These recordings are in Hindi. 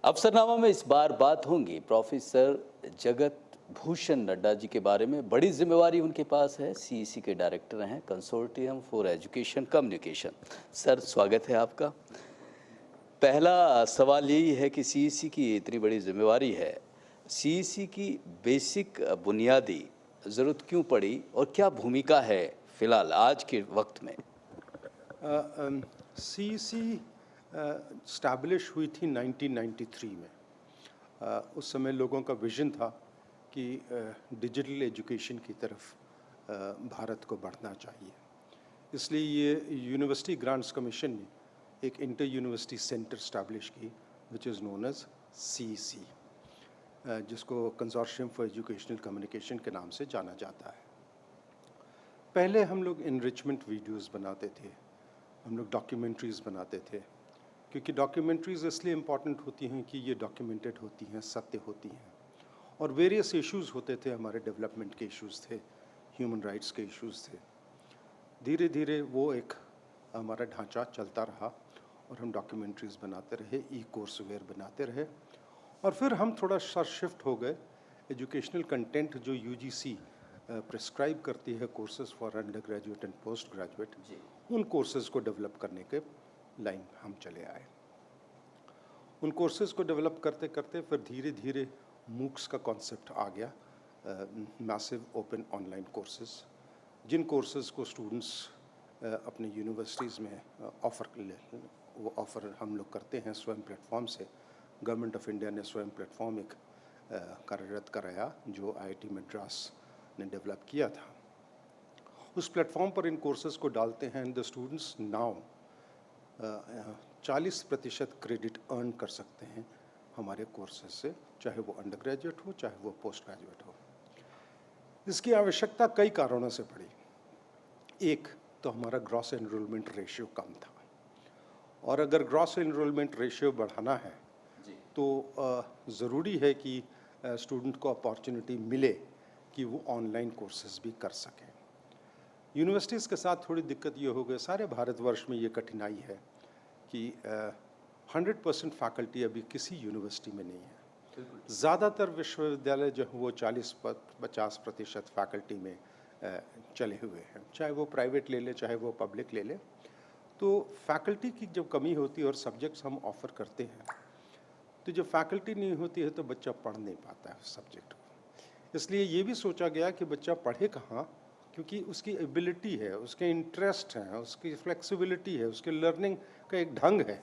अवसरनामा में इस बार बात होंगी प्रोफेसर जगत भूषण नड्डा जी के बारे में। बड़ी जिम्मेवारी उनके पास है। सीईसी के डायरेक्टर हैं, consortium for education communication. Sir, स्वागत है आपका। पहला सवाल यही है कि सीईसी की इतनी बड़ी जिम्मेवारी है, सीईसी की बेसिक बुनियादी ज़रूरत क्यों पड़ी और क्या भूमिका है फिलहाल आज के वक्त में? सीईसी स्टैब्लिश हुई थी 1993 में। उस समय लोगों का विजन था कि डिजिटल एजुकेशन की तरफ भारत को बढ़ना चाहिए। इसलिए ये यूनिवर्सिटी ग्रांट्स कमीशन ने एक इंटर यूनिवर्सिटी सेंटर स्टैब्लिश की which is known as CEC, जिसको कंसोर्शियम फॉर एजुकेशनल कम्युनिकेशन के नाम से जाना जाता है। पहले हम लोग इनरिचमेंट वीडियोस बनाते थे, हम लोग डॉक्यूमेंट्रीज़ बनाते थे, क्योंकि डॉक्यूमेंट्रीज़ इसलिए इम्पॉर्टेंट होती हैं कि ये डॉक्यूमेंटेड होती हैं, सत्य होती हैं, और वेरियस इश्यूज़ होते थे। हमारे डेवलपमेंट के इश्यूज़ थे, ह्यूमन राइट्स के इश्यूज़ थे। धीरे धीरे वो एक हमारा ढांचा चलता रहा और हम डॉक्यूमेंट्रीज़ बनाते रहे, ई कोर्सवेयर बनाते रहे, और फिर हम थोड़ा सा शिफ्ट हो गए। एजुकेशनल कंटेंट जो यूजीसी प्रिस्क्राइब करती है courses for under graduate and post graduate, उन कोर्सेज़ को डेवलप करने के लाइन हम चले आए। उन कोर्सेज़ को डेवलप करते करते फिर धीरे धीरे मूक्स का कॉन्सेप्ट आ गया, मैसिव ओपन ऑनलाइन कोर्सेज़, जिन कोर्सेज़ को स्टूडेंट्स अपने यूनिवर्सिटीज़ में वो ऑफ़र हम लोग करते हैं स्वयं प्लेटफॉर्म से। गवर्नमेंट ऑफ इंडिया ने स्वयं प्लेटफॉर्म एक कार्यरत कराया जो आईआईटी मद्रास ने डेवलप किया था। उस प्लेटफॉर्म पर इन कोर्सेज़ को डालते हैं। The students now 40% credit earn कर सकते हैं हमारे कोर्सेज से, चाहे वो अंडर ग्रेजुएट हो चाहे वो पोस्ट ग्रेजुएट हो। इसकी आवश्यकता कई कारणों से पड़ी। एक तो हमारा ग्रॉस एनरोलमेंट रेशियो कम था, और अगर ग्रॉस एनरोलमेंट रेशियो बढ़ाना है तो ज़रूरी है कि स्टूडेंट को अपॉर्चुनिटी मिले कि वो ऑनलाइन कोर्सेज भी कर सकें। यूनिवर्सिटीज़ के साथ थोड़ी दिक्कत ये हो गई, सारे भारतवर्ष में ये कठिनाई है कि 100% फैकल्टी अभी किसी यूनिवर्सिटी में नहीं है। ज़्यादातर विश्वविद्यालय जो वो 40-50% फैकल्टी में चले हुए हैं, चाहे वो प्राइवेट ले ले चाहे वो पब्लिक ले ले। तो फैकल्टी की जब कमी होती है और सब्जेक्ट्स हम ऑफ़र करते हैं, तो जब फैकल्टी नहीं होती है तो बच्चा पढ़ नहीं पाता है उस सब्जेक्ट को। इसलिए ये भी सोचा गया कि बच्चा पढ़े कहाँ, क्योंकि उसकी एबिलिटी है, उसके इंटरेस्ट हैं, उसकी फ्लेक्सिबिलिटी है, उसके लर्निंग का एक ढंग है।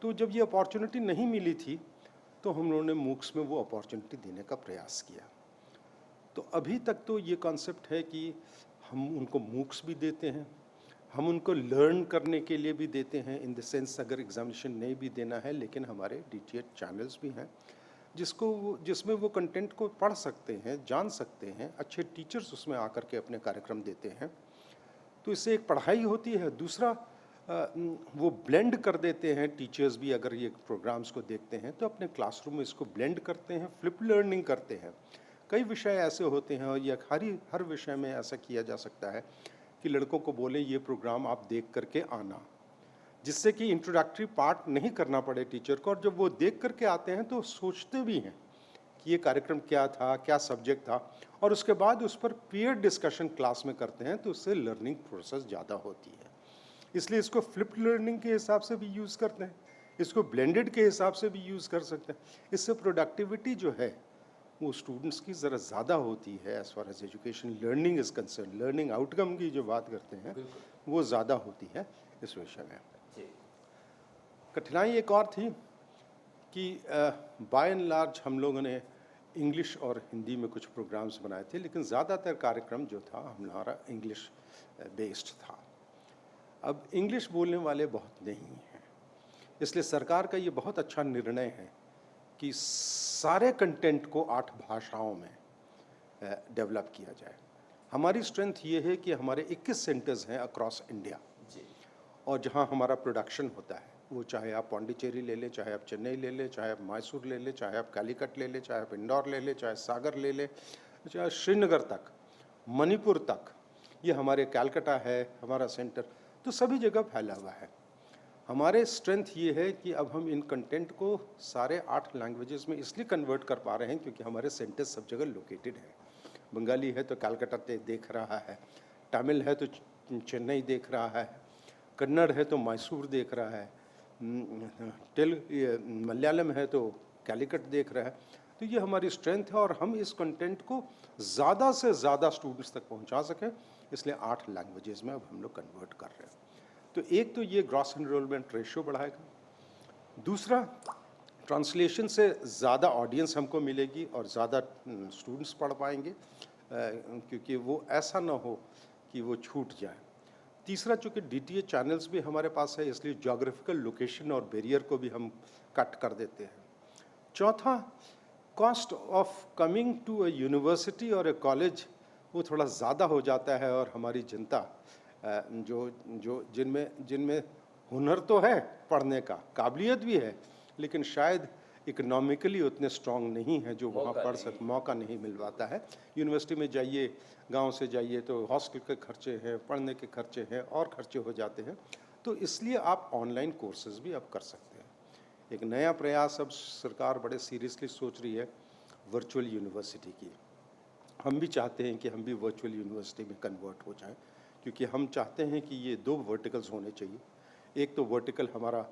तो जब ये अपॉर्चुनिटी नहीं मिली थी तो हम लोगों ने मूक्स में वो अपॉर्चुनिटी देने का प्रयास किया। तो अभी तक तो ये कॉन्सेप्ट है कि हम उनको मूक्स भी देते हैं, हम उनको लर्न करने के लिए भी देते हैं, इन द सेंस अगर एग्जामिनेशन नहीं भी देना है लेकिन हमारे डीटीएच चैनल्स भी हैं जिसमें वो कंटेंट को पढ़ सकते हैं, जान सकते हैं। अच्छे टीचर्स उसमें आकर के अपने कार्यक्रम देते हैं, तो इससे एक पढ़ाई होती है। दूसरा, वो ब्लेंड कर देते हैं टीचर्स भी, अगर ये प्रोग्राम्स को देखते हैं तो अपने क्लासरूम में इसको ब्लेंड करते हैं, फ्लिप लर्निंग करते हैं। कई विषय ऐसे होते हैं, और ये हर विषय में ऐसा किया जा सकता है कि लड़कों को बोलें ये प्रोग्राम आप देख करके आना, जिससे कि इंट्रोडक्टरी पार्ट नहीं करना पड़े टीचर को, और जब वो देख करके आते हैं तो सोचते भी हैं कि ये कार्यक्रम क्या था, क्या सब्जेक्ट था, और उसके बाद उस पर पीयर डिस्कशन क्लास में करते हैं, तो उससे लर्निंग प्रोसेस ज़्यादा होती है। इसलिए इसको फ्लिप लर्निंग के हिसाब से भी यूज़ करते हैं, इसको ब्लेंडेड के हिसाब से भी यूज़ कर सकते हैं। इससे प्रोडक्टिविटी जो है वो स्टूडेंट्स की ज़रा ज़्यादा होती है as far as education learning is concern. Learning outcome की जो बात करते हैं वो ज़्यादा होती है इस विषय में। कठिनाई एक और थी कि बाय एंड लार्ज हम लोगों ने इंग्लिश और हिंदी में कुछ प्रोग्राम्स बनाए थे, लेकिन ज़्यादातर कार्यक्रम जो था हमारा इंग्लिश बेस्ड था। अब इंग्लिश बोलने वाले बहुत नहीं हैं, इसलिए सरकार का ये बहुत अच्छा निर्णय है कि सारे कंटेंट को 8 भाषाओं में डेवलप किया जाए। हमारी स्ट्रेंथ ये है कि हमारे 21 सेंटर्स हैं अक्रॉस इंडिया, और जहाँ हमारा प्रोडक्शन होता है, वो चाहे आप पौंडीचेरी ले लें, चाहे आप चेन्नई ले लें, चाहे आप मैसूर ले लें, चाहे आप कालीकट ले लें, चाहे आप इंदौर ले लें, चाहे सागर ले लें, चाहे श्रीनगर तक, मणिपुर तक, ये हमारे कलकत्ता है हमारा सेंटर, तो सभी जगह फैला हुआ है। हमारे स्ट्रेंथ ये है कि अब हम इन कंटेंट को सारे 8 लैंग्वेजेस में इसलिए कन्वर्ट कर पा रहे हैं क्योंकि हमारे सेंटर्स सब जगह लोकेटेड है। बंगाली है तो कलकत्ता देख रहा है, तमिल है तो चेन्नई देख रहा है, कन्नड़ है तो मैसूर देख रहा है, मलयालम है तो कैलिकट देख रहा है। तो ये हमारी स्ट्रेंथ है और हम इस कंटेंट को ज़्यादा से ज़्यादा स्टूडेंट्स तक पहुंचा सकें, इसलिए 8 लैंग्वेजेस में अब हम लोग कन्वर्ट कर रहे हैं। तो एक तो ये ग्रॉस एनरोलमेंट रेशियो बढ़ाएगा, दूसरा ट्रांसलेशन से ज़्यादा ऑडियंस हमको मिलेगी और ज़्यादा स्टूडेंट्स पढ़ पाएंगे, क्योंकि वो ऐसा ना हो कि वो छूट जाए। तीसरा, चूँकि DTA चैनल्स भी हमारे पास है इसलिए जोग्राफिकल लोकेशन और बैरियर को भी हम कट कर देते हैं। चौथा, cost of coming to a university or a college वो थोड़ा ज़्यादा हो जाता है और हमारी जनता जिनमें हुनर तो है, पढ़ने का काबिलियत भी है, लेकिन शायद इकोनॉमिकली उतने स्ट्रांग नहीं है जो वहाँ पढ़ सकते, मौका नहीं मिल पाता है। यूनिवर्सिटी में जाइए, गांव से जाइए तो हॉस्टल के खर्चे हैं, पढ़ने के खर्चे हैं और खर्चे हो जाते हैं। तो इसलिए आप ऑनलाइन कोर्सेज भी अब कर सकते हैं। एक नया प्रयास अब सरकार बड़े सीरियसली सोच रही है वर्चुअल यूनिवर्सिटी की। हम भी चाहते हैं कि हम भी वर्चुअल यूनिवर्सिटी में कन्वर्ट हो जाएं, क्योंकि हम चाहते हैं कि ये 2 वर्टिकल्स होने चाहिए। एक तो वर्टिकल हमारा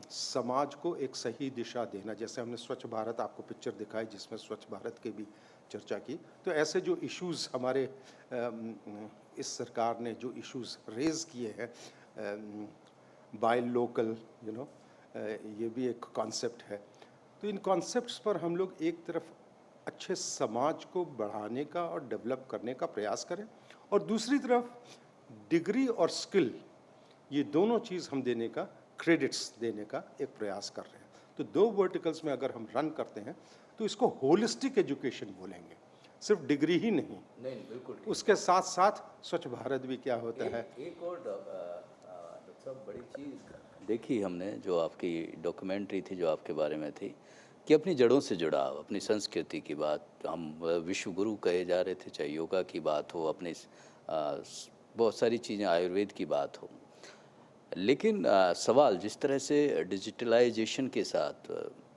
समाज को एक सही दिशा देना, जैसे हमने स्वच्छ भारत आपको पिक्चर दिखाई जिसमें स्वच्छ भारत की भी चर्चा की। तो ऐसे जो इश्यूज़ हमारे इस सरकार ने जो इश्यूज़ रेज़ किए हैं, बाय लोकल ये भी एक कॉन्सेप्ट है। तो इन कॉन्सेप्ट्स पर हम लोग एक तरफ अच्छे समाज को बढ़ाने का और डेवलप करने का प्रयास करें और दूसरी तरफ डिग्री और स्किल, ये दोनों चीज़ हम देने का, क्रेडिट्स देने का एक प्रयास कर रहे हैं। तो 2 वर्टिकल्स में अगर हम रन करते हैं तो इसको होलिस्टिक एजुकेशन बोलेंगे, सिर्फ डिग्री ही नहीं, बिल्कुल। उसके साथ साथ स्वच्छ भारत भी क्या होता है। एक और डॉक्टर साहब बड़ी चीज़ देखी हमने, जो आपकी डॉक्यूमेंट्री थी जो आपके बारे में थी, कि अपनी जड़ों से जुड़ाव, अपनी संस्कृति की बात, हम विश्व गुरु कहे जा रहे थे, चाहे योगा की बात हो, अपने बहुत सारी चीज़ें, आयुर्वेद की बात हो। लेकिन सवाल जिस तरह से डिजिटलाइजेशन के साथ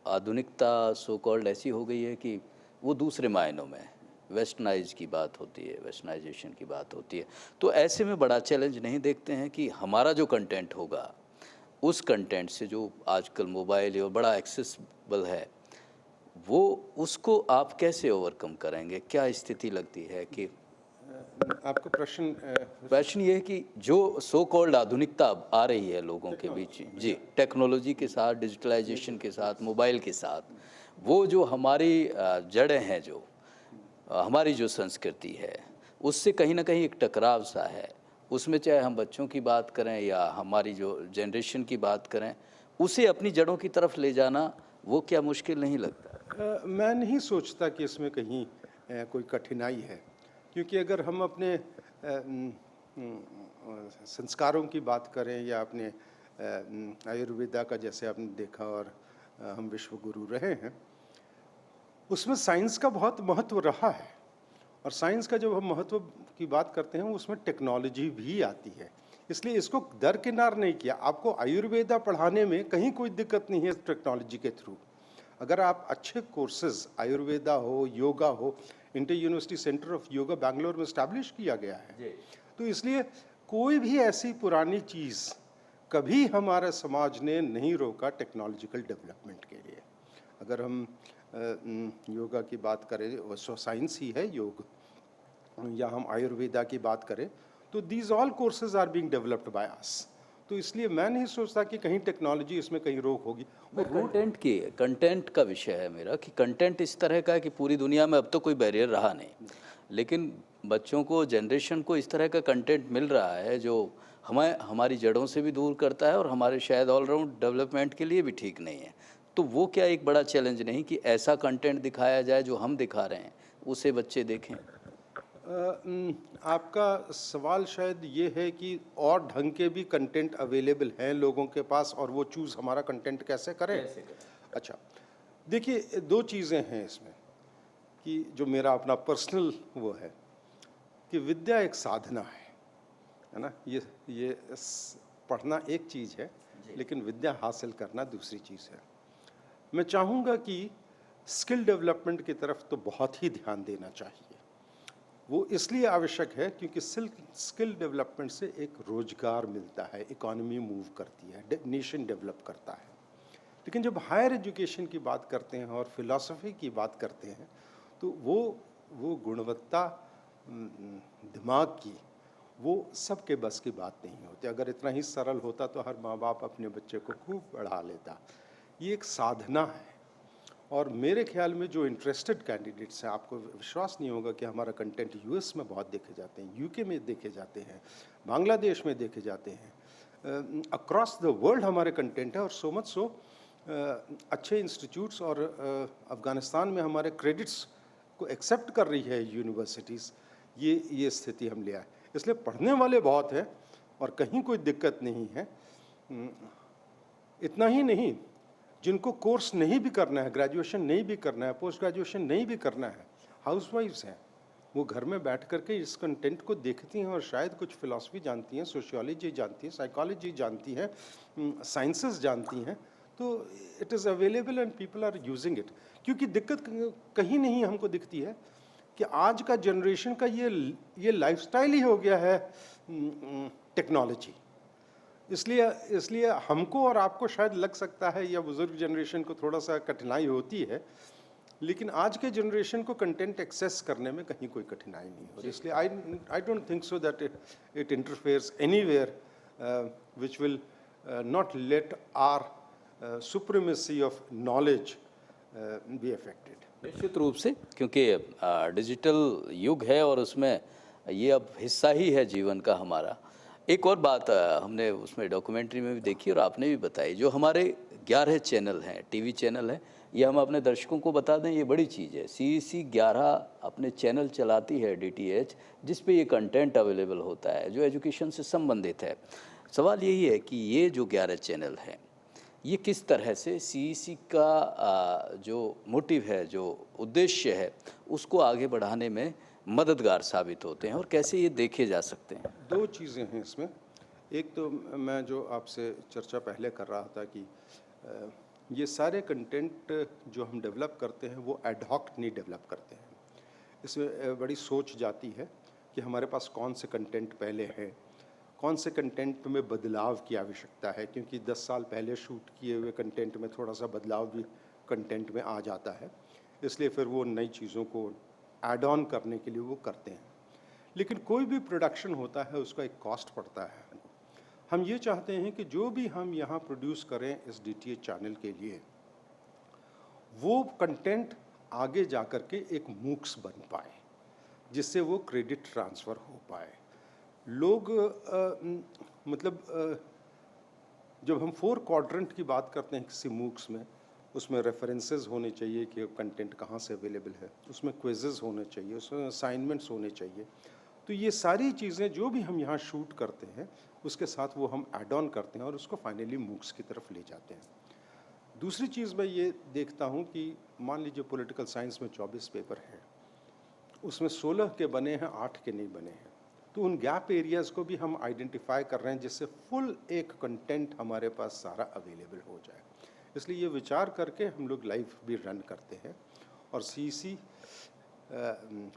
आधुनिकता सो कॉल्ड ऐसी हो गई है कि वो दूसरे मायनों में वेस्टर्नाइज की बात होती है, वेस्टर्नाइजेशन की बात होती है। तो ऐसे में बड़ा चैलेंज नहीं देखते हैं कि हमारा जो कंटेंट होगा, उस कंटेंट से जो आजकल मोबाइल और बड़ा एक्सेसिबल है, वो उसको आप कैसे ओवरकम करेंगे? क्या स्थिति लगती है कि आपका प्रश्न ये है कि जो सो कॉल्ड आधुनिकता अब आ रही है लोगों के बीच, जी, टेक्नोलॉजी के साथ, डिजिटलाइजेशन के साथ, मोबाइल के साथ, वो जो हमारी जड़ें हैं, जो हमारी जो संस्कृति है, उससे कहीं ना कहीं एक टकराव सा है। उसमें चाहे हम बच्चों की बात करें या हमारी जो जनरेशन की बात करें, उसे अपनी जड़ों की तरफ ले जाना, वो क्या मुश्किल नहीं लगता? मैं नहीं सोचता कि इसमें कहीं कोई कठिनाई है, क्योंकि अगर हम अपने संस्कारों की बात करें या अपने आयुर्वेदा का, जैसे आपने देखा, और हम विश्व गुरु रहे हैं, उसमें साइंस का बहुत महत्व रहा है। और साइंस का जब हम महत्व की बात करते हैं उसमें टेक्नोलॉजी भी आती है, इसलिए इसको दरकिनार नहीं किया। आपको आयुर्वेदा पढ़ाने में कहीं कोई दिक्कत नहीं है टेक्नोलॉजी के थ्रू। अगर आप अच्छे कोर्सेज, आयुर्वेदा हो, योगा हो, inter university centre of yoga Bangalore में इस्टेब्लिश किया गया है। तो इसलिए कोई भी ऐसी पुरानी चीज़ कभी हमारे समाज ने नहीं रोका टेक्नोलॉजिकल डेवलपमेंट के लिए। अगर हम योगा की बात करें, वो साइंस ही है योग, या हम आयुर्वेदा की बात करें, तो these all courses are being developed by us. तो इसलिए मैं नहीं सोचता कि कहीं टेक्नोलॉजी इसमें कहीं रोक होगी। वो कंटेंट का विषय है मेरा, कि कंटेंट इस तरह का है कि पूरी दुनिया में अब तो कोई बैरियर रहा नहीं, लेकिन बच्चों को, जनरेशन को इस तरह का कंटेंट मिल रहा है जो हमें हमारी जड़ों से भी दूर करता है और हमारे शायद ऑलराउंड डेवलपमेंट के लिए भी ठीक नहीं है। तो वो क्या एक बड़ा चैलेंज नहीं कि ऐसा कंटेंट दिखाया जाए जो हम दिखा रहे हैं, उसे बच्चे देखें? आपका सवाल शायद ये है कि और ढंग के भी कंटेंट अवेलेबल हैं लोगों के पास, और वो चूज़ हमारा कंटेंट कैसे करें। अच्छा, देखिए 2 चीज़ें हैं इसमें, कि जो मेरा अपना पर्सनल वो है कि विद्या एक साधना है ना। ये पढ़ना एक चीज़ है, लेकिन विद्या हासिल करना दूसरी चीज़ है। मैं चाहूँगा कि स्किल डेवलपमेंट की तरफ तो बहुत ही ध्यान देना चाहिए। वो इसलिए आवश्यक है क्योंकि स्किल डेवलपमेंट से एक रोजगार मिलता है, इकोनॉमी मूव करती है, नेशन डेवलप करता है। लेकिन जब हायर एजुकेशन की बात करते हैं और फिलॉसफी की बात करते हैं तो वो गुणवत्ता दिमाग की वो सबके बस की बात नहीं होती। अगर इतना ही सरल होता तो हर माँ बाप अपने बच्चे को खूब पढ़ा लेता। ये एक साधना है और मेरे ख्याल में जो इंटरेस्टेड कैंडिडेट्स हैं, आपको विश्वास नहीं होगा कि हमारा कंटेंट यूएस में बहुत देखे जाते हैं, यूके में देखे जाते हैं, बांग्लादेश में देखे जाते हैं, अक्रॉस द वर्ल्ड हमारे कंटेंट है। और सो मच सो अच्छे इंस्टीट्यूट्स और अफ़गानिस्तान में हमारे क्रेडिट्स को एक्सेप्ट कर रही है यूनिवर्सिटीज़। ये स्थिति हम ले आए, इसलिए पढ़ने वाले बहुत हैं और कहीं कोई दिक्कत नहीं है। इतना ही नहीं, जिनको कोर्स नहीं भी करना है, ग्रेजुएशन नहीं भी करना है, पोस्ट ग्रेजुएशन नहीं भी करना है, हाउसवाइफ्स हैं, वो घर में बैठ करके इस कंटेंट को देखती हैं और शायद कुछ फिलॉसफी जानती हैं, सोशियोलॉजी जानती हैं, साइकोलॉजी जानती हैं, साइंसेस जानती हैं, तो it is available and people are using it. क्योंकि दिक्कत कहीं नहीं हमको दिखती है कि आज का जनरेशन का ये लाइफस्टाइल ही हो गया है टेक्नोलॉजी। इसलिए हमको और आपको शायद लग सकता है या बुजुर्ग जनरेशन को थोड़ा सा कठिनाई होती है, लेकिन आज के जनरेशन को कंटेंट एक्सेस करने में कहीं कोई कठिनाई नहीं हो रही। इसलिए I don't think so that it interferes anywhere which will not let our supremacy of knowledge be affected. निश्चित रूप से, क्योंकि डिजिटल युग है और उसमें ये अब हिस्सा ही है जीवन का हमारा। एक और बात हमने उसमें डॉक्यूमेंट्री में भी देखी और आपने भी बताई, जो हमारे 11 चैनल हैं, टीवी चैनल हैं, ये हम अपने दर्शकों को बता दें, ये बड़ी चीज़ है। CEC 11 अपने चैनल चलाती है DTH, जिस पे ये कंटेंट अवेलेबल होता है जो एजुकेशन से संबंधित है। सवाल यही है कि ये जो 11 चैनल हैं, ये किस तरह से CEC का जो मोटिव है, जो उद्देश्य है, उसको आगे बढ़ाने में मददगार साबित होते हैं और कैसे ये देखे जा सकते हैं? दो चीज़ें हैं इसमें। एक तो मैं जो आपसे चर्चा पहले कर रहा था कि ये सारे कंटेंट जो हम डेवलप करते हैं वो एड हॉक नहीं डेवलप करते हैं। इसमें बड़ी सोच जाती है कि हमारे पास कौन से कंटेंट पहले हैं, कौन से कंटेंट में बदलाव की आवश्यकता है, क्योंकि 10 साल पहले शूट किए हुए कंटेंट में थोड़ा सा बदलाव भी कंटेंट में आ जाता है, इसलिए फिर वो नई चीज़ों को ऐड ऑन करने के लिए वो करते हैं। लेकिन कोई भी प्रोडक्शन होता है उसका एक कॉस्ट पड़ता है। हम ये चाहते हैं कि जो भी हम यहाँ प्रोड्यूस करें इस DTH चैनल के लिए, वो कंटेंट आगे जा कर के एक मूक्स बन पाए, जिससे वो क्रेडिट ट्रांसफ़र हो पाए। लोग जब हम 4 क्वाड्रेंट की बात करते हैं किसी मूक्स में, उसमें रेफरेंसेस होने चाहिए कि कंटेंट कहाँ से अवेलेबल है, उसमें क्विज़ेस होने चाहिए, उसमें असाइनमेंट्स होने चाहिए। तो ये सारी चीज़ें जो भी हम यहाँ शूट करते हैं उसके साथ वो हम ऐड ऑन करते हैं और उसको फाइनली मूक्स की तरफ ले जाते हैं। दूसरी चीज़ मैं ये देखता हूँ कि मान लीजिए पॉलिटिकल साइंस में 24 पेपर हैं, उसमें 16 के बने हैं, 8 के नहीं बने हैं, तो उन गैप एरियाज़ को भी हम आइडेंटिफाई कर रहे हैं जिससे फुल एक कंटेंट हमारे पास सारा अवेलेबल हो जाए। इसलिए ये विचार करके हम लोग लाइव भी रन करते हैं और CEC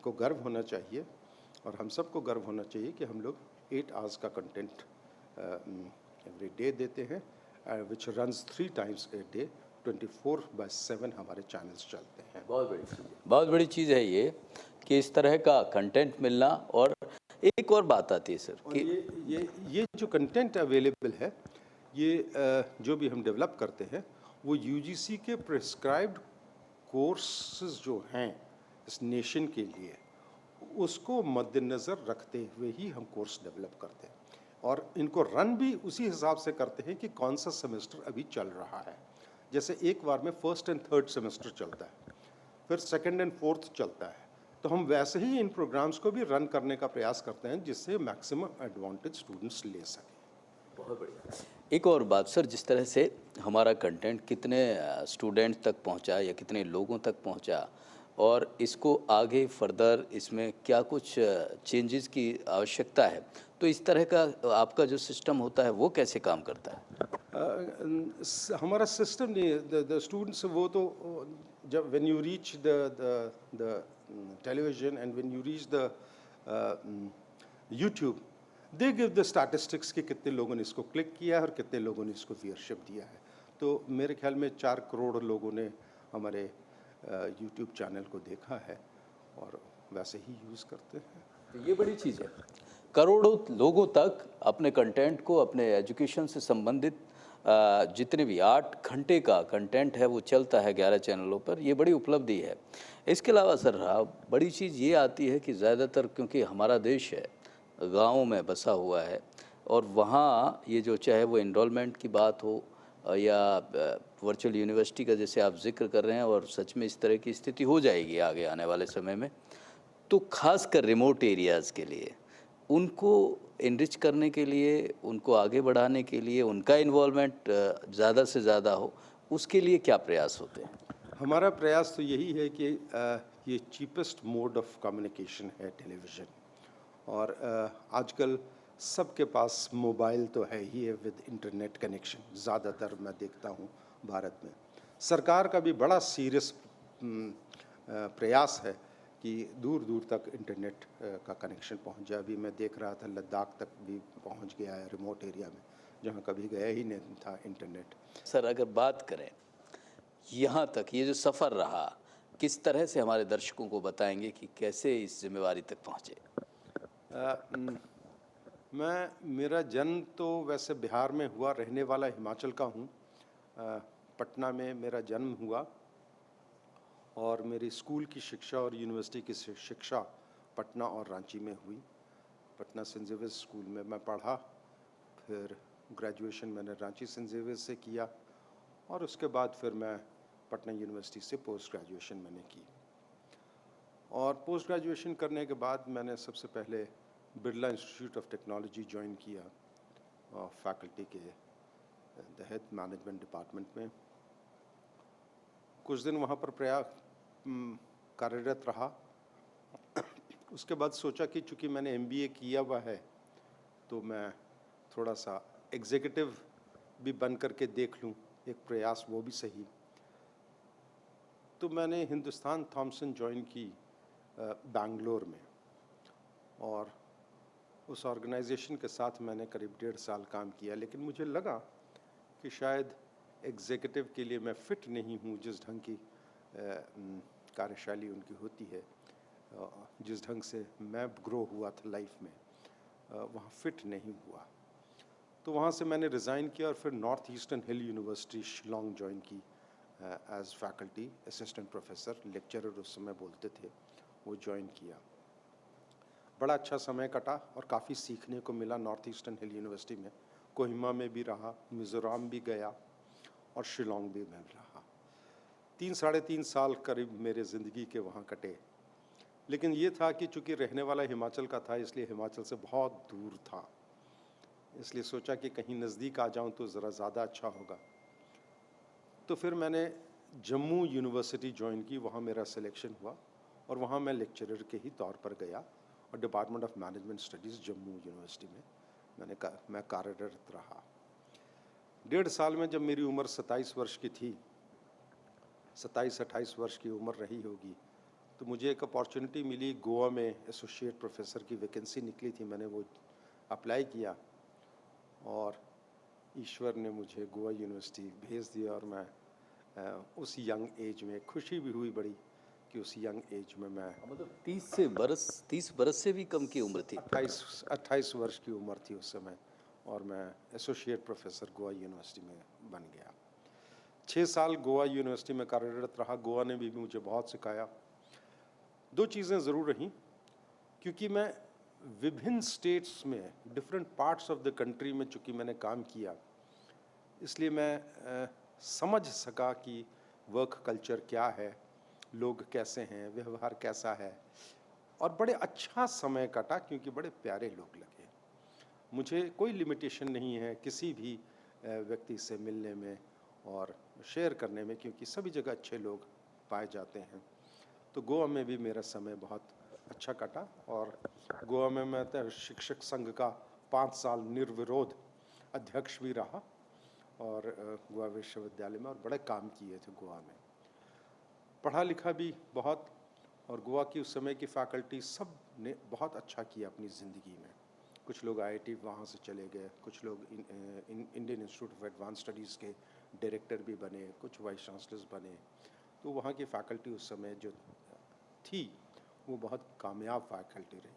को गर्व होना चाहिए और हम सबको गर्व होना चाहिए कि हम लोग 8 आवर्स का कंटेंट एवरी डे देते हैं, विच रन्स 3 टाइम्स ए डे, 24/7 हमारे चैनल्स चलते हैं। बहुत बड़ी चीज़ है, बहुत बड़ी चीज़ है ये कि इस तरह का कंटेंट मिलना। और एक और बात आती है सर कि ये जो कंटेंट अवेलेबल है, ये जो भी हम डेवलप करते हैं वो UGC के प्रिस्क्राइब्ड कोर्सेज जो हैं इस नेशन के लिए, उसको मद्देनज़र रखते हुए ही हम कोर्स डेवलप करते हैं और इनको रन भी उसी हिसाब से करते हैं कि कौन सा सेमेस्टर अभी चल रहा है। जैसे एक बार में 1st एंड 3rd सेमेस्टर चलता है, फिर 2nd एंड 4th चलता है, तो हम वैसे ही इन प्रोग्राम्स को भी रन करने का प्रयास करते हैं जिससे मैक्सिमम एडवांटेज स्टूडेंट्स ले सकें। बहुत बढ़िया। एक और बात सर, जिस तरह से हमारा कंटेंट कितने स्टूडेंट तक पहुंचा या कितने लोगों तक पहुंचा और इसको आगे फर्दर इसमें क्या कुछ चेंजेस की आवश्यकता है, तो इस तरह का आपका जो सिस्टम होता है वो कैसे काम करता है? हमारा सिस्टम नहीं है, द स्टूडेंट्स वो तो जब when you reach the television and when you reach the YouTube, they give the statistics कि कितने लोगों ने इसको क्लिक किया है और कितने लोगों ने इसको व्यूअरशिप दिया है। तो मेरे ख्याल में 4 करोड़ लोगों ने हमारे यूट्यूब चैनल को देखा है और वैसे ही यूज़ करते हैं। तो ये बड़ी चीज़ है, करोड़ों लोगों तक अपने कंटेंट को, अपने एजुकेशन से संबंधित जितने भी 8 घंटे का कंटेंट है वो चलता है 11 चैनलों पर, ये बड़ी उपलब्धि है। इसके अलावा सर बड़ी चीज़ ये आती है कि ज़्यादातर क्योंकि हमारा देश है गाँव में बसा हुआ है और वहाँ ये जो चाहे वो एनरोलमेंट की बात हो या वर्चुअल यूनिवर्सिटी का जैसे आप जिक्र कर रहे हैं और सच में इस तरह की स्थिति हो जाएगी आगे आने वाले समय में, तो खासकर रिमोट एरियाज़ के लिए उनको एनरिच करने के लिए, उनको आगे बढ़ाने के लिए, उनका इन्वॉल्वमेंट ज़्यादा से ज़्यादा हो, उसके लिए क्या प्रयास होते हैं? हमारा प्रयास तो यही है कि ये चीपेस्ट मोड ऑफ कम्युनिकेशन है टेलीविज़न, और आजकल सबके पास मोबाइल तो है ही है विद इंटरनेट कनेक्शन, ज़्यादातर मैं देखता हूँ भारत में। सरकार का भी बड़ा सीरियस प्रयास है कि दूर दूर तक इंटरनेट का कनेक्शन पहुँच जाए। अभी मैं देख रहा था लद्दाख तक भी पहुँच गया है, रिमोट एरिया में जहाँ कभी गया ही नहीं था इंटरनेट। सर अगर बात करें यहाँ तक ये जो सफ़र रहा, किस तरह से हमारे दर्शकों को बताएंगे कि कैसे इस जिम्मेवारी तक पहुँचे? मेरा जन्म तो वैसे बिहार में हुआ, रहने वाला हिमाचल का हूँ। पटना में मेरा जन्म हुआ और मेरी स्कूल की शिक्षा और यूनिवर्सिटी की शिक्षा पटना और रांची में हुई। पटना सेंट ज़ेवियर्स स्कूल में मैं पढ़ा, फिर ग्रेजुएशन मैंने रांची सेंट ज़ेवियर्स से किया और उसके बाद फिर मैं पटना यूनिवर्सिटी से पोस्ट ग्रेजुएशन मैंने की। और पोस्ट ग्रेजुएशन करने के बाद मैंने सबसे पहले Birla institute of technology join किया फैकल्टी के तहत मैनेजमेंट डिपार्टमेंट में। कुछ दिन वहाँ पर कार्यरत रहा। उसके बाद सोचा कि चूँकि मैंने MBA किया हुआ है तो मैं थोड़ा सा एग्जीक्यूटिव भी बन करके देख लूँ, एक प्रयास वो भी सही। तो मैंने हिंदुस्तान थॉमसन ज्वाइन की बैंगलोर में, और उस ऑर्गेनाइजेशन के साथ मैंने करीब 1.5 साल काम किया, लेकिन मुझे लगा कि शायद एग्जीक्यूटिव के लिए मैं फ़िट नहीं हूँ। जिस ढंग की कार्यशैली उनकी होती है, जिस ढंग से मैं ग्रो हुआ था लाइफ में, वहाँ फ़िट नहीं हुआ। तो वहाँ से मैंने रिज़ाइन किया और फिर north eastern hill university Shillong join की as faculty assistant professor, lecturer उस समय बोलते थे, वो ज्वाइन किया। बड़ा अच्छा समय कटा और काफ़ी सीखने को मिला नॉर्थ ईस्टर्न हिल यूनिवर्सिटी में। कोहिमा में भी रहा, मिज़ोरम भी गया और शिलोंग भी में रहा। 3-3.5 साल करीब मेरे ज़िंदगी के वहाँ कटे। लेकिन ये था कि चूँकि रहने वाला हिमाचल का था, इसलिए हिमाचल से बहुत दूर था, इसलिए सोचा कि कहीं नज़दीक आ जाऊँ तो ज़रा ज़्यादा अच्छा होगा। तो फिर मैंने जम्मू यूनिवर्सिटी ज्वाइन की, वहाँ मेरा सिलेक्शन हुआ और वहाँ मैं लेक्चरर के ही तौर पर गया और department of management studies Jammu university में मैं कार्यरत रहा। 1.5 साल में जब मेरी उम्र 27 वर्ष की थी, 27-28 वर्ष की उम्र रही होगी, तो मुझे एक अपॉर्चुनिटी मिली। गोवा में एसोसिएट प्रोफेसर की वैकेंसी निकली थी, मैंने वो अप्लाई किया और ईश्वर ने मुझे गोवा यूनिवर्सिटी भेज दिया। और मैं उस यंग एज में, खुशी भी हुई बड़ी कि उस यंग एज में मैं, मतलब 30 बरस से भी कम की उम्र थी। 28 वर्ष की उम्र थी उस समय, और मैं एसोसिएट प्रोफेसर गोवा यूनिवर्सिटी में बन गया। 6 साल गोवा यूनिवर्सिटी में कार्यरत रहा। गोवा ने भी मुझे बहुत सिखाया। 2 चीज़ें ज़रूर रहीं, क्योंकि मैं विभिन्न स्टेट्स में, different parts of the country में चूँकि मैंने काम किया, इसलिए मैं समझ सका कि वर्क कल्चर क्या है, लोग कैसे हैं, व्यवहार कैसा है, और बड़े अच्छा समय कटा क्योंकि बड़े प्यारे लोग लगे। मुझे कोई लिमिटेशन नहीं है किसी भी व्यक्ति से मिलने में और शेयर करने में, क्योंकि सभी जगह अच्छे लोग पाए जाते हैं। तो गोवा में भी मेरा समय बहुत अच्छा कटा और गोवा में मैं शिक्षक संघ का 5 साल निर्विरोध अध्यक्ष भी रहा और गोवा विश्वविद्यालय में, और बड़े काम किए थे गोवा में। पढ़ा लिखा भी बहुत, और गोवा की उस समय की फैकल्टी सब ने बहुत अच्छा किया अपनी ज़िंदगी में। कुछ लोग IIT वहाँ से चले गए, कुछ लोग Indian institute of advance studies के डायरेक्टर भी बने, कुछ वाइस चांसलर्स बने। तो वहाँ की फैकल्टी उस समय जो थी वो बहुत कामयाब फैकल्टी रही।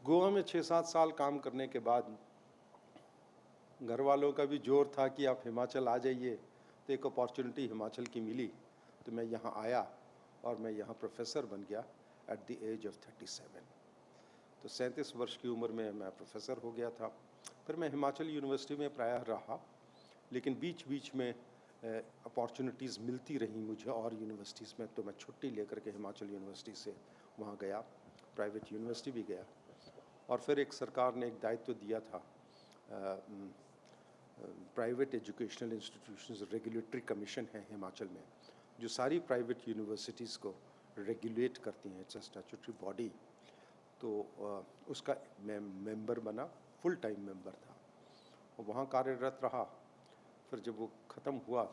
गोवा में 6-7 साल काम करने के बाद घर वालों का भी जोर था कि आप हिमाचल आ जाइए, तो एक अपॉर्चुनिटी हिमाचल की मिली, तो मैं यहाँ आया और मैं यहाँ प्रोफेसर बन गया एट द एज ऑफ 37। तो 37 वर्ष की उम्र में मैं प्रोफेसर हो गया था। फिर मैं हिमाचल यूनिवर्सिटी में प्रायः रहा, लेकिन बीच बीच में अपॉर्चुनिटीज़ मिलती रही मुझे और यूनिवर्सिटीज़ में, तो मैं छुट्टी लेकर के हिमाचल यूनिवर्सिटी से वहाँ गया, प्राइवेट यूनिवर्सिटी भी गया। और फिर एक सरकार ने एक दायित्व दिया था, private educational institutions regulatory commission है हिमाचल में, जो सारी प्राइवेट यूनिवर्सिटीज़ को रेगुलेट करती हैं, इट्स अ स्टैट्यूटरी बॉडी। तो उसका मैं मेंबर बना, फुल टाइम मेंबर था और वहाँ कार्यरत रहा। फिर जब वो ख़त्म हुआ,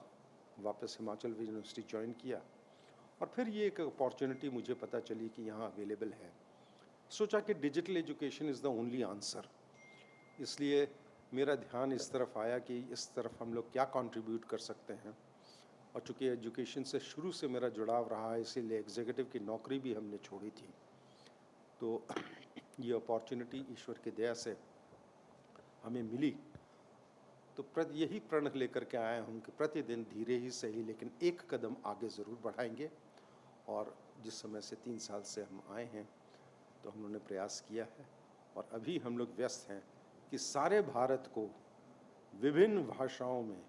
वापस हिमाचल यूनिवर्सिटी ज्वाइन किया, और फिर ये एक अपॉर्चुनिटी मुझे पता चली कि यहाँ अवेलेबल है। सोचा कि digital education is the only answer, इसलिए मेरा ध्यान इस तरफ आया कि इस तरफ हम लोग क्या कंट्रीब्यूट कर सकते हैं। और चूँकि एजुकेशन से शुरू से मेरा जुड़ाव रहा है, इसीलिए एग्जीक्यूटिव की नौकरी भी हमने छोड़ी थी। तो ये अपॉर्चुनिटी ईश्वर की दया से हमें मिली, तो यही प्रण लेकर के आए हम कि प्रतिदिन धीरे ही सही लेकिन एक कदम आगे ज़रूर बढ़ाएंगे। और जिस समय से 3 साल से हम आए हैं, तो हम लोगों ने प्रयास किया है, और अभी हम लोग व्यस्त हैं कि सारे भारत को विभिन्न भाषाओं में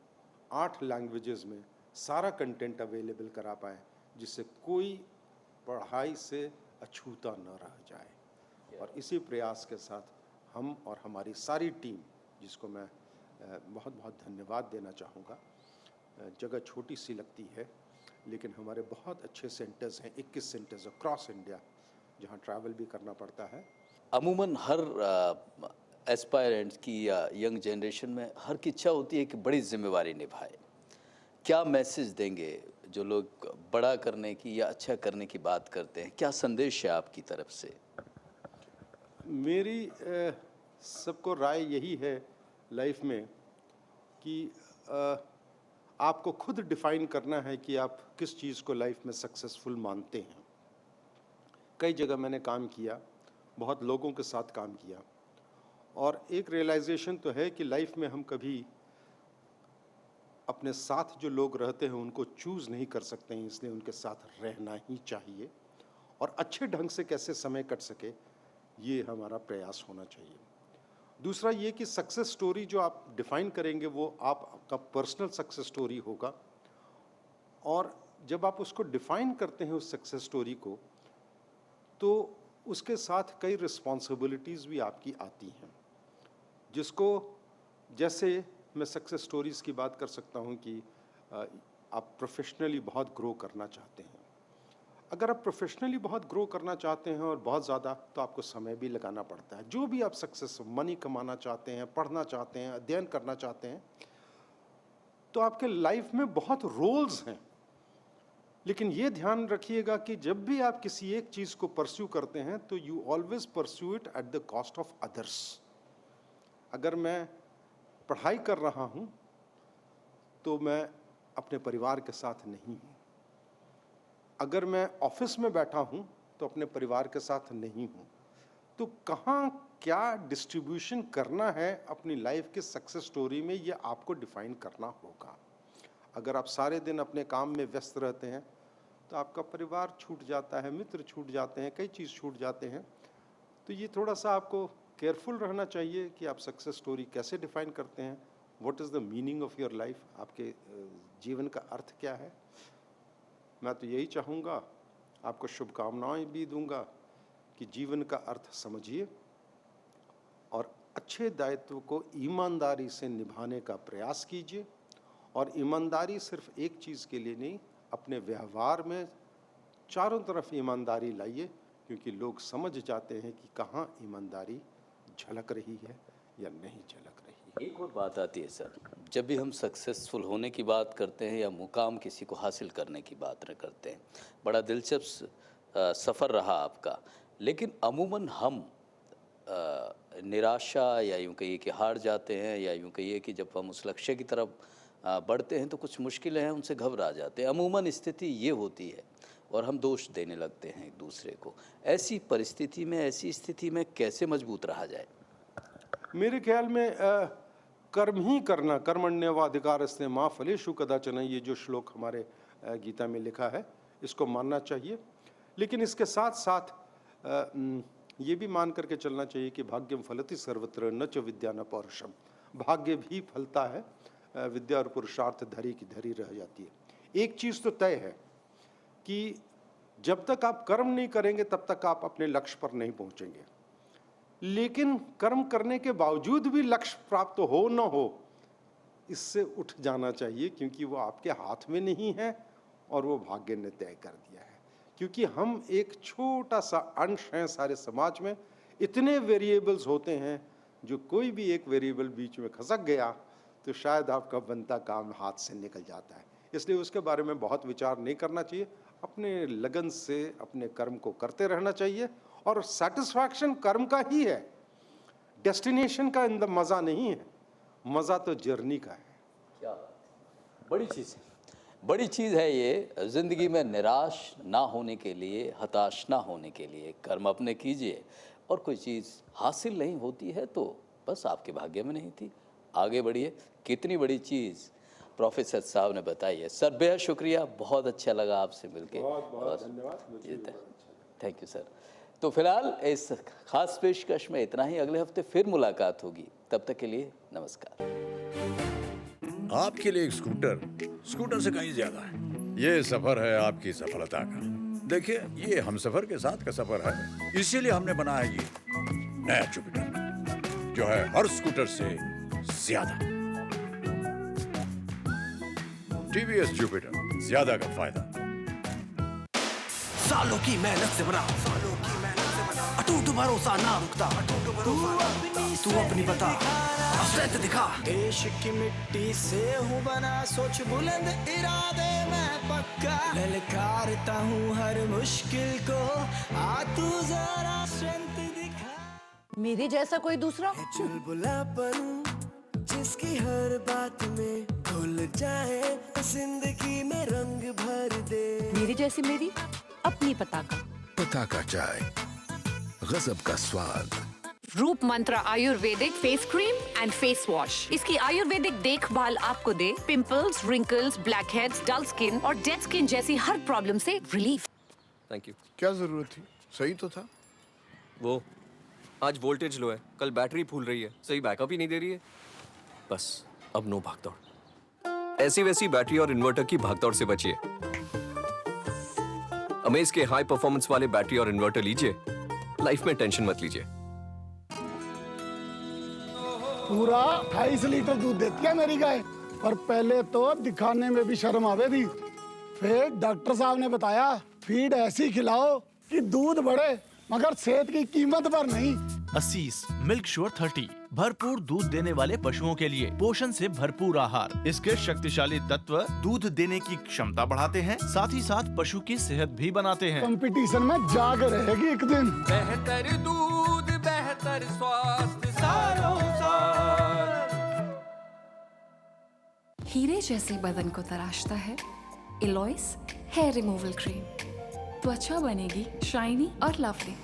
8 लैंग्वेजेस में सारा कंटेंट अवेलेबल करा पाएँ, जिससे कोई पढ़ाई से अछूता न रह जाए। और इसी प्रयास के साथ हम और हमारी सारी टीम, जिसको मैं बहुत बहुत धन्यवाद देना चाहूँगा। जगह छोटी सी लगती है, लेकिन हमारे बहुत अच्छे सेंटर्स हैं, 21 सेंटर्स अक्रॉस इंडिया, जहाँ ट्रैवल भी करना पड़ता है। अमूमन हर एस्पायरेंट्स की या यंग जनरेशन में हर की इच्छा होती है कि बड़ी जिम्मेवारी निभाए। क्या मैसेज देंगे जो लोग बड़ा करने की या अच्छा करने की बात करते हैं? क्या संदेश है आपकी तरफ से? मेरी सबको राय यही है लाइफ में कि आपको खुद डिफाइन करना है कि आप किस चीज़ को लाइफ में सक्सेसफुल मानते हैं। कई जगह मैंने काम किया, बहुत लोगों के साथ काम किया, और एक रियलाइजेशन तो है कि लाइफ में हम कभी अपने साथ जो लोग रहते हैं उनको चूज़ नहीं कर सकते हैं, इसलिए उनके साथ रहना ही चाहिए, और अच्छे ढंग से कैसे समय कट सके ये हमारा प्रयास होना चाहिए। दूसरा ये कि सक्सेस स्टोरी जो आप डिफ़ाइन करेंगे वो आपका पर्सनल सक्सेस स्टोरी होगा, और जब आप उसको डिफ़ाइन करते हैं उस सक्सेस स्टोरी को, तो उसके साथ कई रिस्पॉन्सिबिलिटीज़ भी आपकी आती हैं, जिसको, जैसे मैं सक्सेस स्टोरीज़ की बात कर सकता हूँ कि आप प्रोफेशनली बहुत ग्रो करना चाहते हैं। अगर आप प्रोफेशनली बहुत ग्रो करना चाहते हैं और बहुत ज़्यादा, तो आपको समय भी लगाना पड़ता है। जो भी आप सक्सेस, मनी कमाना चाहते हैं, पढ़ना चाहते हैं, अध्ययन करना चाहते हैं, तो आपके लाइफ में बहुत रोल्स हैं। लेकिन ये ध्यान रखिएगा कि जब भी आप किसी एक चीज़ को परस्यू करते हैं, तो you always pursue it at the cost of others. अगर मैं पढ़ाई कर रहा हूँ, तो मैं अपने परिवार के साथ नहीं हूँ। अगर मैं ऑफिस में बैठा हूँ, तो अपने परिवार के साथ नहीं हूँ। तो कहाँ क्या डिस्ट्रीब्यूशन करना है अपनी लाइफ के सक्सेस स्टोरी में, ये आपको डिफाइन करना होगा। अगर आप सारे दिन अपने काम में व्यस्त रहते हैं, तो आपका परिवार छूट जाता है, मित्र छूट जाते हैं, कई चीज़ छूट जाते हैं। तो ये थोड़ा सा आपको केयरफुल रहना चाहिए कि आप सक्सेस स्टोरी कैसे डिफाइन करते हैं। What is the meaning of your life, आपके जीवन का अर्थ क्या है। मैं तो यही चाहूँगा, आपको शुभकामनाएं भी दूंगा कि जीवन का अर्थ समझिए और अच्छे दायित्व को ईमानदारी से निभाने का प्रयास कीजिए। और ईमानदारी सिर्फ एक चीज़ के लिए नहीं, अपने व्यवहार में चारों तरफ ईमानदारी लाइए, क्योंकि लोग समझ जाते हैं कि कहाँ ईमानदारी झलक रही है या नहीं झलक रही है। एक और बात आती है सर, जब भी हम सक्सेसफुल होने की बात करते हैं या मुकाम किसी को हासिल करने की बात करते हैं, बड़ा दिलचस्प सफ़र रहा आपका, लेकिन अमूमन हम निराशा या यूँ कहिए कि हार जाते हैं, या यूँ कहिए कि जब हम उस लक्ष्य की तरफ बढ़ते हैं तो कुछ मुश्किलें हैं, उनसे घबरा जाते हैं। अमूमन स्थिति ये होती है और हम दोष देने लगते हैं एक दूसरे को। ऐसी परिस्थिति में, ऐसी स्थिति में कैसे मजबूत रहा जाए? मेरे ख्याल में कर्म ही करना, कर्मण्येवाधिकारस्ते मा फलेषु कदाचन, ये जो श्लोक हमारे गीता में लिखा है, इसको मानना चाहिए। लेकिन इसके साथ साथ ये भी मान करके चलना चाहिए कि भाग्यम फलति सर्वत्र न च विद्या न पौरुषम। भाग्य भी फलता है, विद्या और पुरुषार्थ धरी की धरी रह जाती है। एक चीज़ तो तय है कि जब तक आप कर्म नहीं करेंगे तब तक आप अपने लक्ष्य पर नहीं पहुंचेंगे। लेकिन कर्म करने के बावजूद भी लक्ष्य प्राप्त हो न हो, इससे उठ जाना चाहिए, क्योंकि वो आपके हाथ में नहीं है और वो भाग्य ने तय कर दिया है। क्योंकि हम एक छोटा सा अंश हैं सारे समाज में, इतने वेरिएबल्स होते हैं, जो कोई भी एक वेरिएबल बीच में खसक गया तो शायद आपका बनता काम हाथ से निकल जाता है। इसलिए उसके बारे में बहुत विचार नहीं करना चाहिए, अपने लगन से अपने कर्म को करते रहना चाहिए। और सेटिस्फैक्शन कर्म का ही है, डेस्टिनेशन का अंदर मज़ा नहीं है, मज़ा तो जर्नी का है। क्या बड़ी चीज़ है, बड़ी चीज़ है ये। ज़िंदगी में निराश ना होने के लिए, हताश ना होने के लिए कर्म अपने कीजिए, और कोई चीज़ हासिल नहीं होती है तो बस आपके भाग्य में नहीं थी, आगे बढ़िए। कितनी बड़ी चीज़ प्रोफेसर साहब ने बताई है। सर बेहद शुक्रिया, बहुत अच्छा लगा आपसे मिलके। बहुत धन्यवाद। Thank you sir. तो फिलहाल इस खास पेशकश में इतना ही, अगले हफ्ते फिर मुलाकात होगी, तब तक के लिए नमस्कार। आपके लिए एक स्कूटर से कहीं ज्यादा है। ये सफर है आपकी सफलता का। देखिए, ये हम सफर के साथ का सफर है, इसीलिए हमने बनाया ये नया जुपिटर, जो है हर स्कूटर से ज्यादा। टीवीएस जुपिटर, ज्यादा का फायदा। सालों की मेहनत से बना, अटूट भरोसा ना रुकता, तू अपनी बता, असलियत दिखा। देश की मिट्टी से हूँ बना, सोच बुलंद इरादे मैं पक्का, ललकारता हूँ हर मुश्किल को, आ तू जरा स्ट्रेंथ दिखा। मेरे जैसा कोई दूसरा? चुलबुलापन जिसकी हर बात में घुल जाए, जिंदगी में रंग भर दे। मेरी जैसी मेरी अपनी पताका चाय, गजब का स्वाद। Roop Mantra ayurvedic face cream and face wash. इसकी आयुर्वेदिक देखभाल आपको दे pimples, wrinkles, blackheads, dull skin और डेड स्किन जैसी हर प्रॉब्लम से रिलीफ। Thank you. क्या जरूरत थी? सही तो था। वो आज वोल्टेज लो है, कल बैटरी फूल रही है, सही बैकअप ही नहीं दे रही है। बस अब नो भागदौड़। ऐसी वैसी बैटरी और इन्वर्टर की भागदौड़ से बचिए। अमेज के हाई परफॉर्मेंस वाले बैटरी और इन्वर्टर लीजिए, लाइफ में टेंशन मत लीजिए। पूरा 28 लीटर दूध देती है मेरी गाय, पर पहले तो दिखाने में भी शर्म आवे थी। फिर डॉक्टर साहब ने बताया फीड ऐसी खिलाओ कि दूध बढ़े, मगर सेहत की कीमत पर नहीं। असीस मिल्क श्योर 30 भरपूर दूध देने वाले पशुओं के लिए पोषण से भरपूर आहार। इसके शक्तिशाली तत्व दूध देने की क्षमता बढ़ाते हैं, साथ ही साथ पशु की सेहत भी बनाते हैं। कंपटीशन में जाग रहेगी एक दिन। बेहतर दूध, बेहतर स्वास्थ्य, सालों साल। हीरे जैसे बदन को तराशता है एलॉइस हेयर रिमूवल क्रीम। त्वचा बनेगी शाइनी और लवली।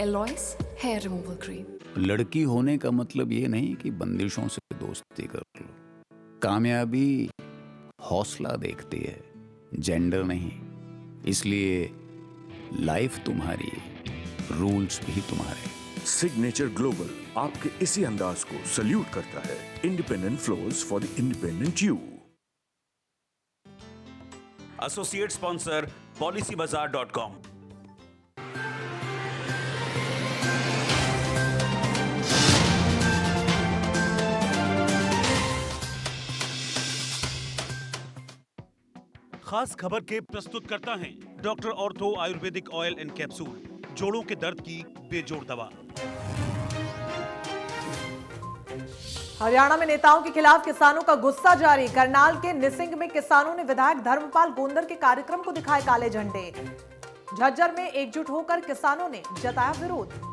एलॉइस हेयर रिमूवल क्रीम। लड़की होने का मतलब ये नहीं कि बंदिशों से दोस्ती कर लो। कामयाबी हौसला देखती है, जेंडर नहीं। इसलिए लाइफ तुम्हारी, रूल्स भी तुम्हारे। सिग्नेचर ग्लोबल आपके इसी अंदाज को सल्यूट करता है। Independent floors for the independent you. Associate sponsor policybazaar.com। खास खबर के प्रस्तुतकर्ता हैं doctor ortho Ayurvedic oil and capsule, जोड़ों के दर्द की बेजोड़ दवा। हरियाणा में नेताओं के खिलाफ किसानों का गुस्सा जारी। करनाल के निसिंग में किसानों ने विधायक धर्मपाल गोंदर के कार्यक्रम को दिखाए काले झंडे। झज्जर में एकजुट होकर किसानों ने जताया विरोध।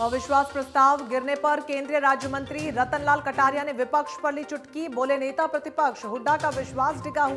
अविश्वास प्रस्ताव गिरने पर केंद्रीय राज्य मंत्री रतनलाल कटारिया ने विपक्ष पर ली चुटकी। बोले नेता प्रतिपक्ष हुड्डा का विश्वास डिगा हुआ।